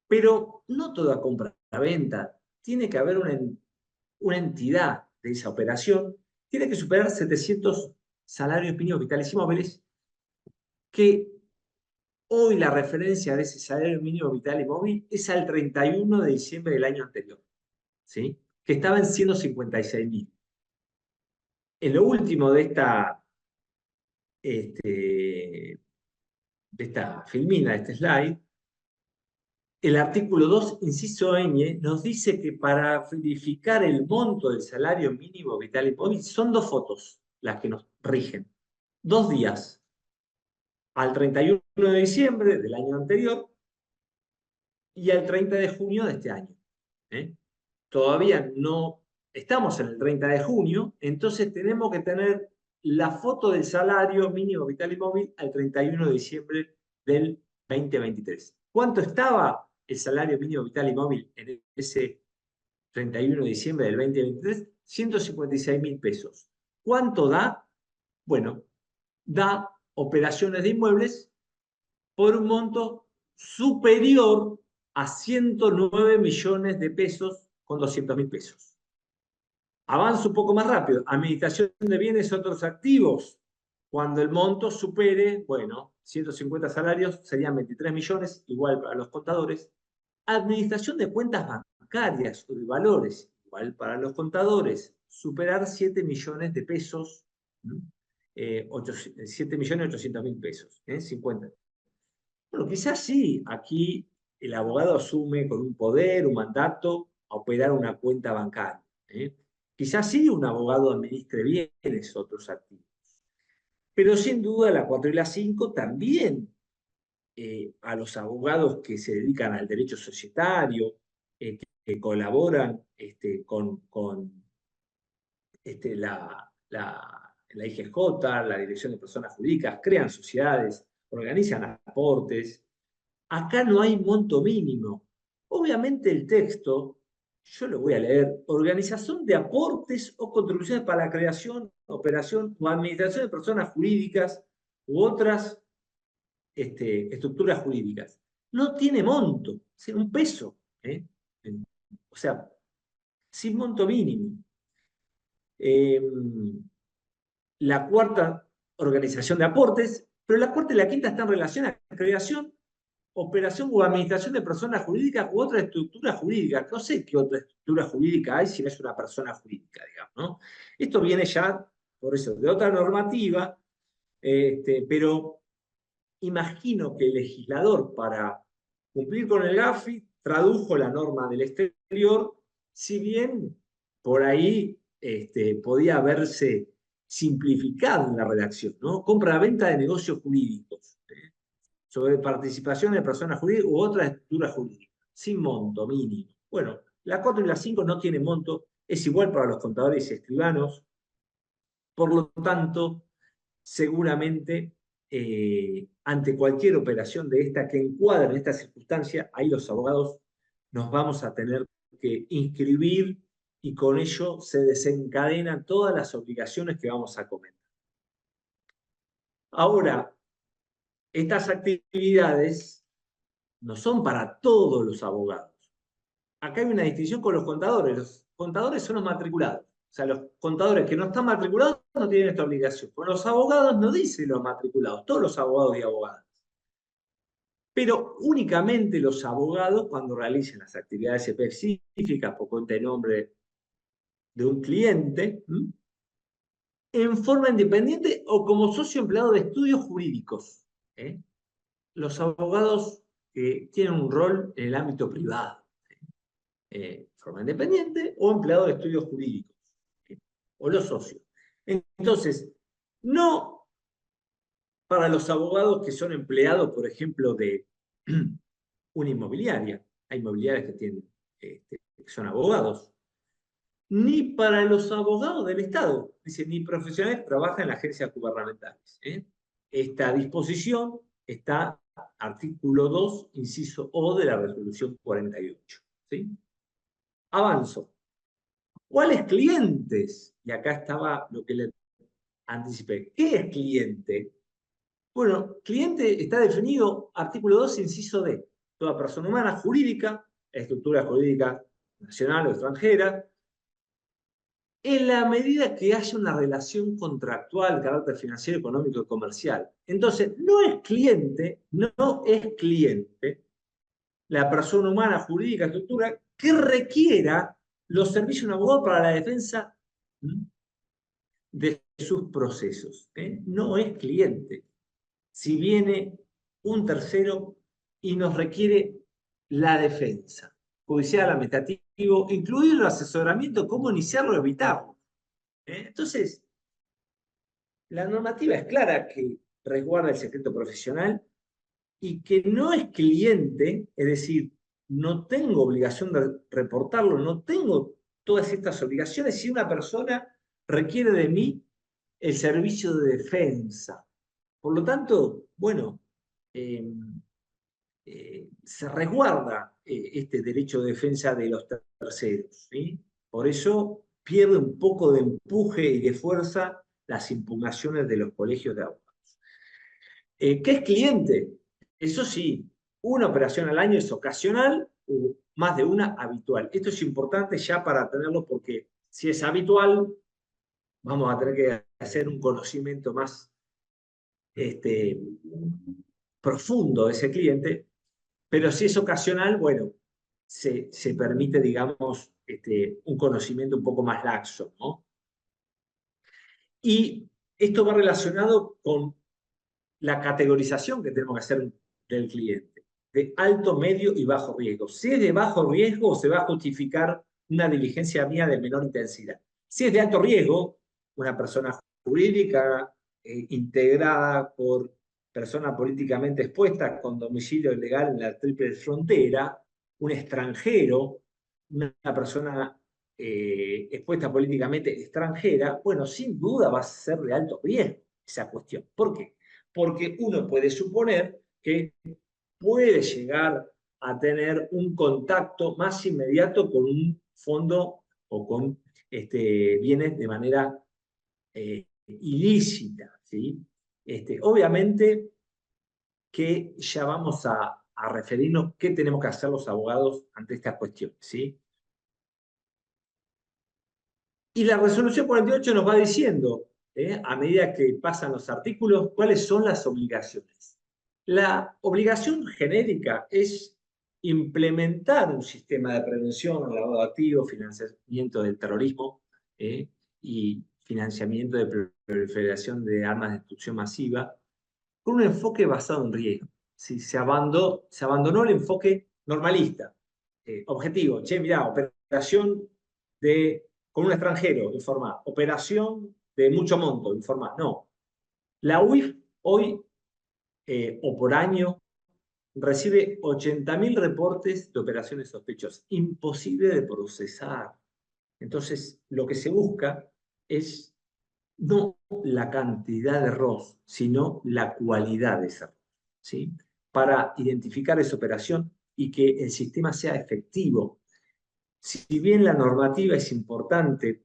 pero no toda compra-venta. Tiene que haber una entidad de esa operación, tiene que superar 700 salarios mínimos vitales y móviles, que hoy la referencia de ese salario mínimo vital y móvil es al 31 de diciembre del año anterior, ¿sí? Que estaba en 156.000. En lo último de esta filmina, de este slide, el artículo 2, inciso ñ, nos dice que para verificar el monto del salario mínimo vital y móvil son 2 fotos las que nos rigen. 2 días, al 31 de diciembre del año anterior y al 30 de junio de este año. ¿Eh? Todavía no estamos en el 30 de junio, entonces tenemos que tener la foto del salario mínimo vital y móvil al 31 de diciembre del 2023. ¿Cuánto estaba el salario mínimo vital y móvil en ese 31 de diciembre del 2023? 156.000 pesos. ¿Cuánto da? Bueno, da operaciones de inmuebles por un monto superior a 109 millones de pesos con 200.000 pesos. Avanzo un poco más rápido. Administración de bienes y otros activos. Cuando el monto supere, bueno, 150 salarios serían 23 millones, igual para los contadores. Administración de cuentas bancarias o de valores, igual para los contadores. Superar 7 millones de pesos, 7.800.000 pesos, 50. Bueno, quizás sí, aquí el abogado asume con un poder, un mandato, a operar una cuenta bancaria. Quizás sí un abogado administre bienes otros activos. Pero sin duda la 4 y la 5 también a los abogados que se dedican al derecho societario, que colaboran con la IGJ, la Dirección de Personas Jurídicas, crean sociedades, organizan aportes. Acá no hay monto mínimo. Obviamente el texto, yo lo voy a leer, organización de aportes o contribuciones para la creación, operación o administración de personas jurídicas u otras estructuras jurídicas. No tiene monto, es un peso. O sea, sin monto mínimo. La cuarta, organización de aportes, pero la cuarta y la quinta están en relación a la creación, operación o administración de personas jurídicas u otra estructura jurídica. No sé qué otra estructura jurídica hay si no es una persona jurídica, digamos, ¿no? Esto viene ya, por eso, de otra normativa, pero imagino que el legislador, para cumplir con el GAFI, tradujo la norma del exterior, si bien por ahí podía haberse simplificado en la redacción, ¿no? Compra-venta de negocios jurídicos, sobre participación de personas jurídicas u otras estructuras jurídicas, sin monto mínimo. Bueno, la 4 y la 5 no tienen monto, es igual para los contadores y escribanos, por lo tanto, seguramente ante cualquier operación de esta que encuadre en esta circunstancia, ahí los abogados nos vamos a tener que inscribir y con ello se desencadenan todas las obligaciones que vamos a comentar. Ahora, estas actividades no son para todos los abogados. Acá hay una distinción con los contadores. Los contadores son los matriculados. O sea, los contadores que no están matriculados no tienen esta obligación. Con los abogados no dice los matriculados, todos los abogados y abogadas. Pero únicamente los abogados, cuando realicen las actividades específicas por cuenta de nombre de un cliente, en forma independiente o como socio empleado de estudios jurídicos. Los abogados que tienen un rol en el ámbito privado, forma independiente o empleado de estudios jurídicos, o los socios. Entonces, no para los abogados que son empleados, por ejemplo, de una inmobiliaria. Hay inmobiliarias que que son abogados. Ni para los abogados del Estado. Dice, ni profesionales que trabajan en las agencias gubernamentales. Esta disposición está artículo 2, inciso O de la resolución 48. ¿Sí? Avanzo. ¿Cuáles clientes? Y acá estaba lo que le anticipé. ¿Qué es cliente? Bueno, cliente está definido, artículo 2, inciso D. Toda persona humana jurídica, estructura jurídica nacional o extranjera, en la medida que haya una relación contractual de carácter financiero, económico y comercial. Entonces, no es cliente la persona humana, jurídica, estructura, que requiera los servicios de un abogado para la defensa de sus procesos. No es cliente. Si viene un tercero y nos requiere la defensa judicial, administrativo, incluido el asesoramiento, cómo iniciarlo o evitarlo. Entonces, la normativa es clara que resguarda el secreto profesional y que no es cliente, es decir, no tengo obligación de reportarlo, no tengo todas estas obligaciones si una persona requiere de mí el servicio de defensa. Por lo tanto, bueno, eh, se resguarda este derecho de defensa de los terceros. ¿Sí? Por eso pierde un poco de empuje y de fuerza las impugnaciones de los colegios de abogados. ¿Qué es cliente? Eso sí, una operación al año es ocasional o más de una habitual. Esto es importante ya para tenerlo porque si es habitual, vamos a tener que hacer un conocimiento más profundo de ese cliente, pero si es ocasional, bueno, se permite, digamos, un conocimiento un poco más laxo, ¿no? Y esto va relacionado con la categorización que tenemos que hacer del cliente, de alto, medio y bajo riesgo. Si es de bajo riesgo, se va a justificar una diligencia mía de menor intensidad. Si es de alto riesgo, una persona jurídica integrada por persona políticamente expuesta con domicilio ilegal en la triple frontera, un extranjero, una persona expuesta políticamente extranjera, bueno, sin duda va a ser de alto riesgo esa cuestión. ¿Por qué? Porque uno puede suponer que puede llegar a tener un contacto más inmediato con un fondo o con bienes de manera ilícita. ¿Sí? Obviamente que ya vamos a referirnos qué tenemos que hacer los abogados ante estas cuestiones. ¿Sí? Y la resolución 48 nos va diciendo, a medida que pasan los artículos, cuáles son las obligaciones. La obligación genérica es implementar un sistema de prevención, lavado de activos, financiamiento del terrorismo y financiamiento de proliferación de armas de destrucción masiva, con un enfoque basado en riesgo. ¿Sí? Se abandonó el enfoque normalista, objetivo. Che, mirá, operación con un extranjero, informa. Operación de mucho monto, informa. No. La UIF hoy, o por año, recibe 80.000 reportes de operaciones sospechosas. Imposible de procesar. Entonces, lo que se busca es no la cantidad de ROS, sino la cualidad de esa ROS, ¿sí? Para identificar esa operación y que el sistema sea efectivo. Si bien la normativa es importante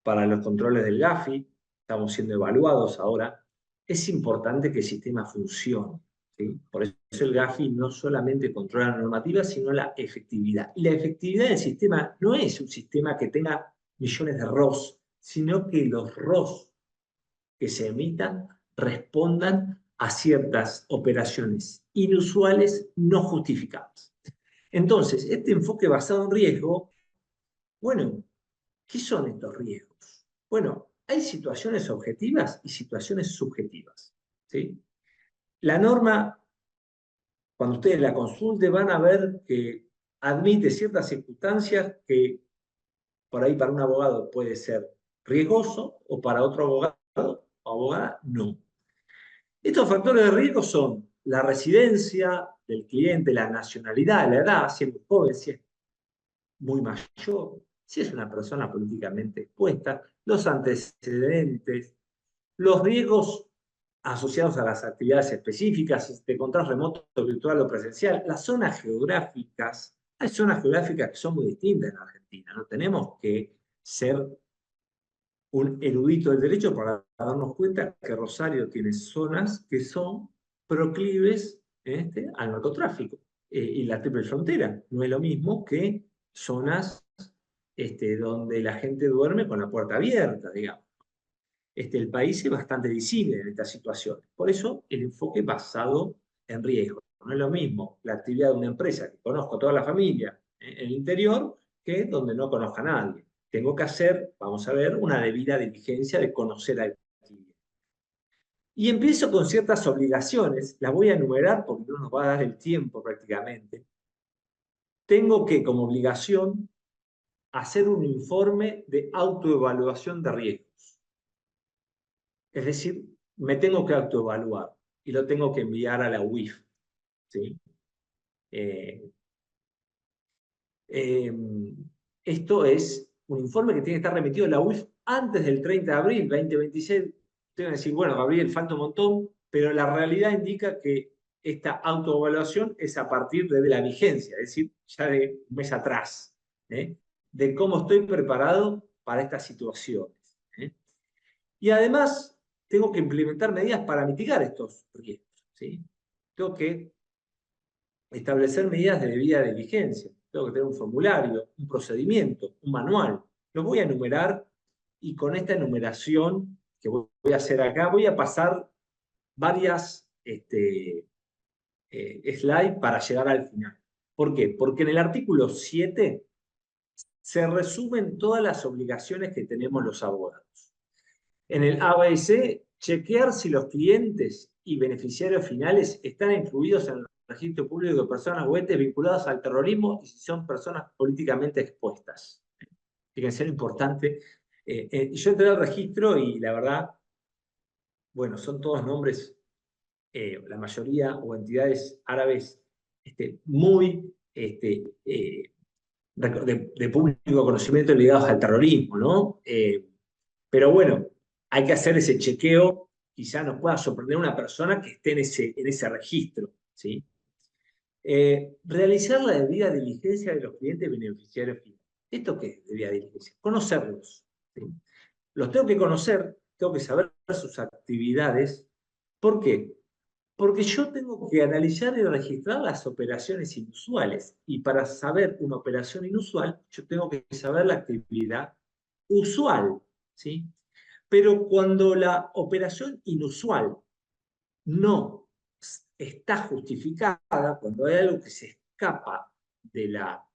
para los controles del GAFI, estamos siendo evaluados ahora, es importante que el sistema funcione. ¿Sí? Por eso el GAFI no solamente controla la normativa, sino la efectividad. Y la efectividad del sistema no es un sistema que tenga millones de ROS, sino que los ROS que se emitan respondan a ciertas operaciones inusuales no justificadas. Entonces, este enfoque basado en riesgo, bueno, ¿qué son estos riesgos? Bueno, hay situaciones objetivas y situaciones subjetivas. ¿Sí? La norma, cuando ustedes la consulten, van a ver que admite ciertas circunstancias que por ahí para un abogado puede ser riesgoso o para otro abogado o abogada no. Estos factores de riesgo son la residencia del cliente, la nacionalidad, la edad, si es muy joven, si es muy mayor, si es una persona políticamente expuesta, los antecedentes, los riesgos asociados a las actividades específicas, si te encontrás remoto, virtual o presencial, las zonas geográficas. Hay zonas geográficas que son muy distintas en Argentina. No tenemos que ser un erudito del derecho para darnos cuenta que Rosario tiene zonas que son proclives al narcotráfico. Y la triple frontera no es lo mismo que zonas donde la gente duerme con la puerta abierta, digamos. El país es bastante visible en estas situaciones. Por eso el enfoque basado en riesgo. No es lo mismo la actividad de una empresa que conozco a toda la familia en el interior que donde no conozca a nadie. Tengo que hacer, vamos a ver, una debida diligencia de conocer al cliente. Y empiezo con ciertas obligaciones, las voy a enumerar porque no nos va a dar el tiempo prácticamente. Tengo que, como obligación, hacer un informe de autoevaluación de riesgos. Es decir, me tengo que autoevaluar y lo tengo que enviar a la UIF. ¿Sí? Eh, eh, Esto es un informe que tiene que estar remitido a la UIF antes del 30 de abril 2026. Tengo que decir, bueno, Gabriel, falta un montón, pero la realidad indica que esta autoevaluación es a partir de la vigencia, es decir, ya de un mes atrás, ¿eh? De cómo estoy preparado para estas situaciones. ¿Eh? Y además, tengo que implementar medidas para mitigar estos riesgos. ¿Sí? Tengo que establecer medidas de debida diligencia. Tengo que tener un formulario, un procedimiento, un manual. Los voy a enumerar y con esta enumeración que voy a hacer acá, voy a pasar varias slides para llegar al final. ¿Por qué? Porque en el artículo 7 se resumen todas las obligaciones que tenemos los abogados. En el ABC, chequear si los clientes y beneficiarios finales están incluidos en el registro público de personas o entes vinculados al terrorismo y si son personas políticamente expuestas. Fíjense lo importante. Yo entré al registro y la verdad, bueno, son todos nombres, la mayoría o entidades árabes muy de público conocimiento ligados al terrorismo, ¿no? Pero bueno, hay que hacer ese chequeo, quizá nos pueda sorprender una persona que esté en ese registro, ¿sí? Realizar la debida diligencia de los clientes beneficiarios finales. ¿Esto qué es debida diligencia? Conocerlos, ¿sí? Los tengo que conocer, tengo que saber sus actividades. ¿Por qué? Porque yo tengo que analizar y registrar las operaciones inusuales. Y para saber una operación inusual, yo tengo que saber la actividad usual, ¿sí? Pero cuando la operación inusual no está justificada, cuando hay algo que se escapa de la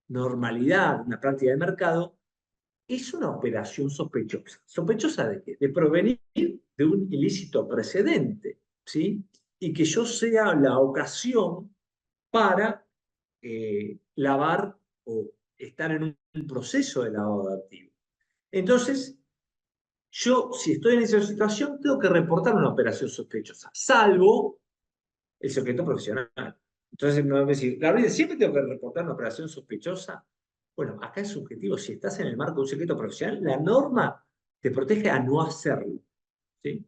normalidad, una práctica de mercado, es una operación sospechosa. ¿Sospechosa de qué? De provenir de un ilícito precedente, ¿sí? Y que yo sea la ocasión para lavar o estar en un proceso de lavado de activos. Entonces, yo, si estoy en esa situación, tengo que reportar una operación sospechosa, salvo el secreto profesional. Entonces me va a decir, Gabriel, ¿siempre tengo que reportar una operación sospechosa? Bueno, acá es subjetivo. Si estás en el marco de un secreto profesional, la norma te protege a no hacerlo. ¿Sí?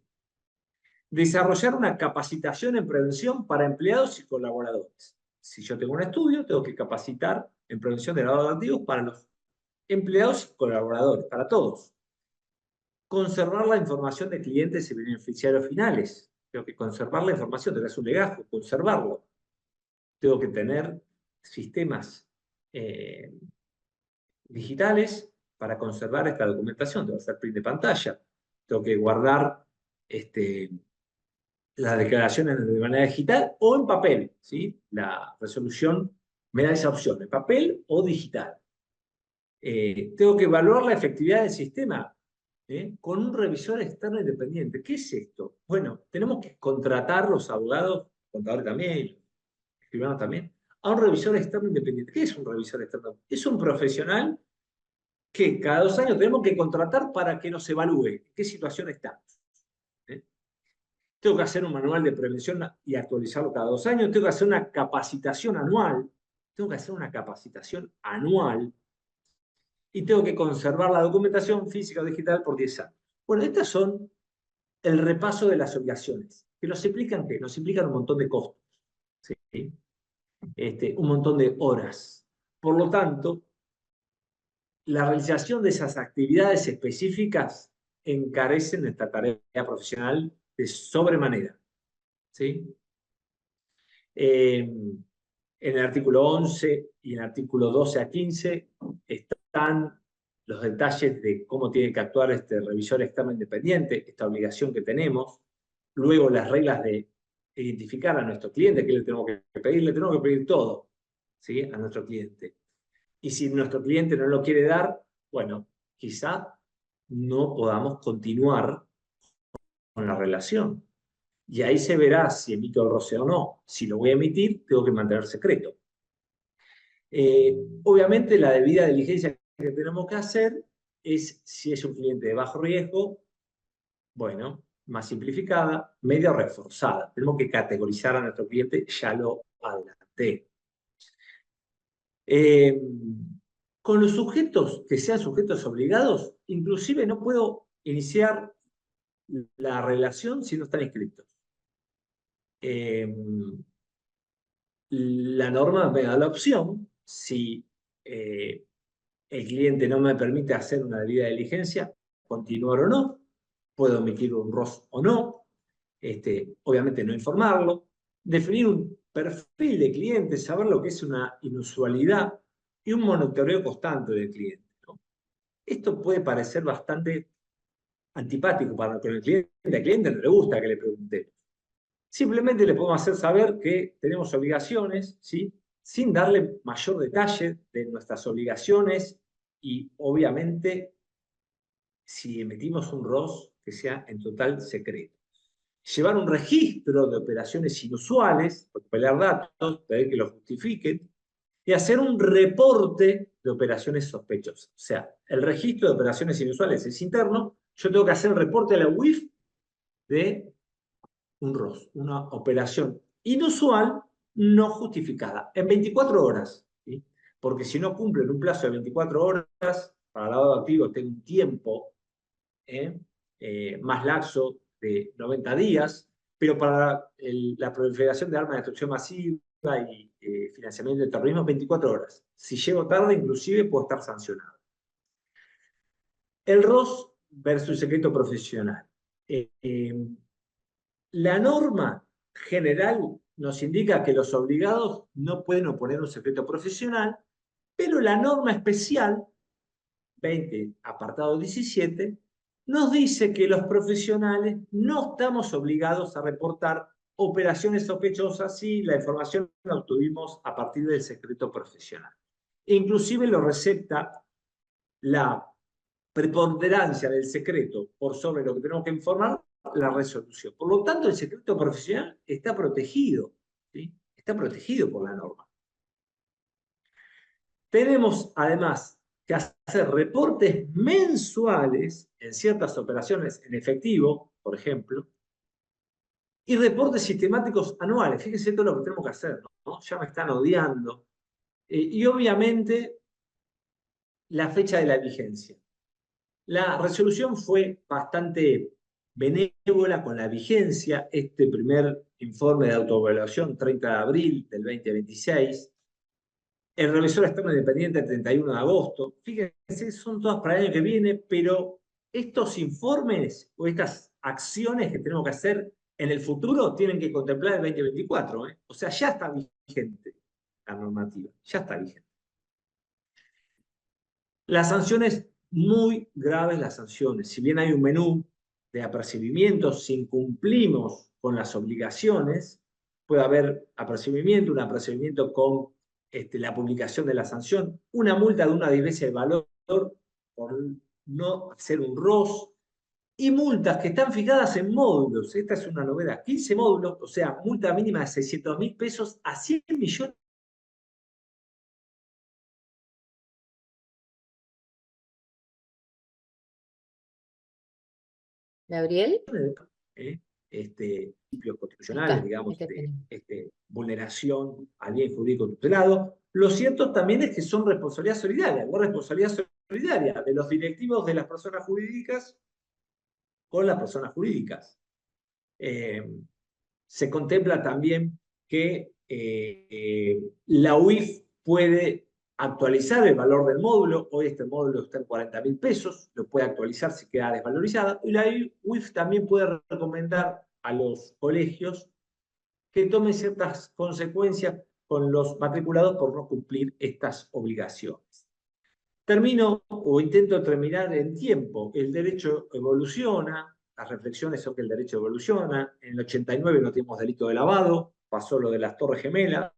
Desarrollar una capacitación en prevención para empleados y colaboradores. Si yo tengo un estudio, tengo que capacitar en prevención de lavado de activos para los empleados y colaboradores, para todos. Conservar la información de clientes y beneficiarios finales. Tengo que conservar la información, tengo que hacer un legajo, conservarlo. Tengo que tener sistemas digitales para conservar esta documentación. Tengo que hacer print de pantalla. Tengo que guardar las declaraciones de manera digital o en papel. ¿Sí? La resolución me da esa opción, de papel o digital. Tengo que evaluar la efectividad del sistema con un revisor externo independiente. ¿Qué es esto? Bueno, tenemos que contratar los abogados, contadores también, escribanos también, a un revisor externo independiente. ¿Qué es un revisor externo? Es un profesional que cada 2 años tenemos que contratar para que nos evalúe en qué situación estamos. ¿Eh? tengo que hacer un manual de prevención y actualizarlo cada 2 años, tengo que hacer una capacitación anual, y tengo que conservar la documentación física o digital por 10 años. Bueno, estas son el repaso de las obligaciones, que nos implican, ¿qué? Nos implican un montón de costos, ¿sí? Un montón de horas. Por lo tanto, la realización de esas actividades específicas encarecen esta tarea profesional de sobremanera, ¿sí? En el artículo 11 y en el artículo 12 a 15 están los detalles de cómo tiene que actuar este revisor externo independiente, esta obligación que tenemos. Luego las reglas de identificar a nuestro cliente, que le tenemos que pedir, todo, ¿sí? A nuestro cliente. Y si nuestro cliente no lo quiere dar, bueno, quizá no podamos continuar con la relación. Y ahí se verá si emito el ROCE o no. Si lo voy a emitir, tengo que mantener secreto. Obviamente la debida diligencia que tenemos que hacer es, si es un cliente de bajo riesgo, bueno, más simplificada, medio reforzada. Tenemos que categorizar a nuestro cliente, ya lo adelanté. Con los sujetos que sean sujetos obligados, inclusive no puedo iniciar la relación si no están inscritos. La norma me da la opción, si el cliente no me permite hacer una debida diligencia, continuar o no, puedo emitir un ROS o no, obviamente no informarlo, definir un perfil de cliente, saber lo que es una inusualidad y un monitoreo constante del cliente, ¿no? Esto puede parecer bastante antipático para con el cliente. Al cliente no le gusta que le preguntemos. Simplemente le podemos hacer saber que tenemos obligaciones, ¿sí? Sin darle mayor detalle de nuestras obligaciones y, obviamente, si emitimos un ROS, que sea en total secreto. Llevar un registro de operaciones inusuales, recopilar datos, pedir que lo justifiquen, y hacer un reporte de operaciones sospechosas. O sea, el registro de operaciones inusuales es interno, yo tengo que hacer el reporte a la UIF de un ROS, una operación inusual no justificada, en 24 horas. ¿Sí? Porque si no cumplen un plazo de 24 horas, para el lado activo tengo un tiempo más laxo de 90 días, pero para la proliferación de armas de destrucción masiva y financiamiento del terrorismo, 24 horas. Si llego tarde, inclusive, puedo estar sancionado. El ROS versus secreto profesional. La norma general nos indica que los obligados no pueden oponer un secreto profesional, pero la norma especial, 20, apartado 17, nos dice que los profesionales no estamos obligados a reportar operaciones sospechosas si la información la obtuvimos a partir del secreto profesional. E inclusive lo recepta la preponderancia del secreto por sobre lo que tenemos que informar, la resolución. Por lo tanto, el secreto profesional está protegido, ¿sí? Está protegido por la norma. Tenemos, además, que hacer reportes mensuales en ciertas operaciones en efectivo, por ejemplo, y reportes sistemáticos anuales. Fíjense todo lo que tenemos que hacer, ¿no? Ya me están odiando. Y obviamente, la fecha de la vigencia. La resolución fue bastante benévola con la vigencia. Este primer informe de autoevaluación, 30 de abril del 2026. El revisor externo independiente, el 31 de agosto. Fíjense, son todas para el año que viene, pero estos informes o estas acciones que tenemos que hacer en el futuro tienen que contemplar el 2024. O sea, ya está vigente la normativa, ya está vigente. Las sanciones, muy graves las sanciones. Si bien hay un menú de apercibimientos, si incumplimos con las obligaciones, puede haber apercibimiento, un apercibimiento con la publicación de la sanción, una multa de una diferencia de valor por no hacer un ROS, y multas que están fijadas en módulos. Esta es una novedad. 15 módulos, o sea, multa mínima de 600.000 pesos a 100 millones. Gabriel, ¿eh? principios Ahí constitucionales, está, digamos, este de tenemos. vulneración al bien jurídico tutelado. Lo cierto también es que son responsabilidad solidaria, o responsabilidad solidaria de los directivos de las personas jurídicas con las personas jurídicas. Se contempla también que la UIF puede actualizar el valor del módulo. Hoy este módulo está en 40.000 pesos, lo puede actualizar si queda desvalorizado. Y la UIF también puede recomendar a los colegios que tomen ciertas consecuencias con los matriculados por no cumplir estas obligaciones. Termino o intento terminar en tiempo. El derecho evoluciona, las reflexiones son que el derecho evoluciona. En el 89 no teníamos delito de lavado, pasó lo de las Torres Gemelas.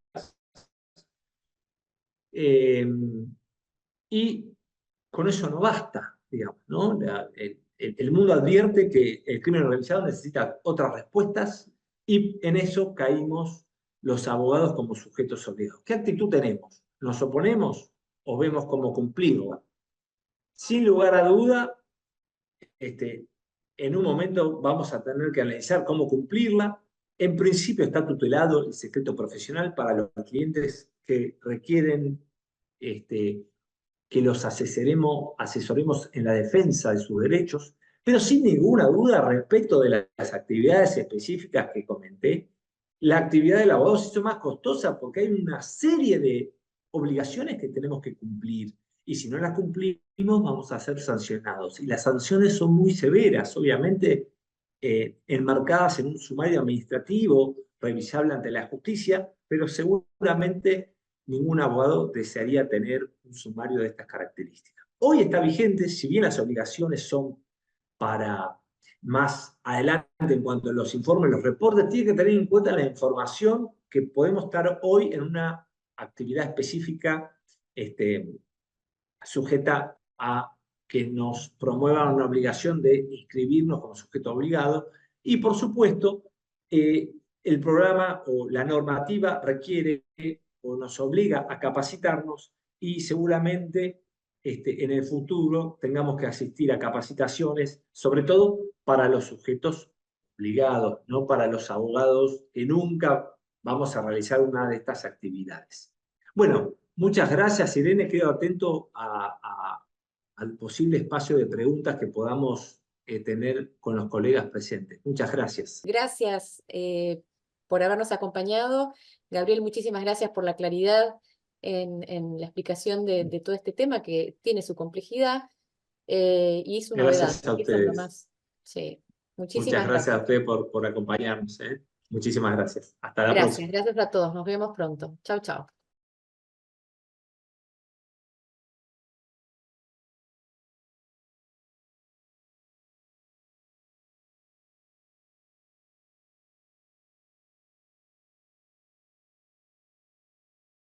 Y con eso no basta, digamos, ¿no? El mundo advierte que el crimen organizado necesita otras respuestas y en eso caímos los abogados como sujetos obligados. ¿Qué actitud tenemos? ¿Nos oponemos o vemos cómo cumplirla? Sin lugar a duda, en un momento vamos a tener que analizar cómo cumplirla. En principio está tutelado el secreto profesional para los clientes que requieren que los asesoremos en la defensa de sus derechos, pero sin ninguna duda respecto de las actividades específicas que comenté, la actividad del abogado se hizo más costosa porque hay una serie de obligaciones que tenemos que cumplir y si no las cumplimos vamos a ser sancionados. Y las sanciones son muy severas, obviamente enmarcadas en un sumario administrativo revisable ante la justicia, pero seguramente ningún abogado desearía tener un sumario de estas características. Hoy está vigente, si bien las obligaciones son para más adelante en cuanto a los informes, los reportes, tiene que tener en cuenta la información que podemos estar hoy en una actividad específica sujeta a que nos promuevan una obligación de inscribirnos como sujeto obligado y, por supuesto, el programa o la normativa requiere o nos obliga a capacitarnos y seguramente en el futuro tengamos que asistir a capacitaciones, sobre todo para los sujetos obligados, no para los abogados que nunca vamos a realizar una de estas actividades. Bueno, muchas gracias, Irene. Quedo atento al posible espacio de preguntas que podamos tener con los colegas presentes. Muchas gracias. Gracias por habernos acompañado. Gabriel, muchísimas gracias por la claridad en la explicación de todo este tema que tiene su complejidad y su novedad. Gracias a Y eso es lo ustedes. más. Sí, Muchas muchísimas gracias a gracias. ustedes por acompañarnos. Muchísimas gracias. Hasta la Gracias, próxima. gracias a todos. Nos vemos pronto. Chau, chau.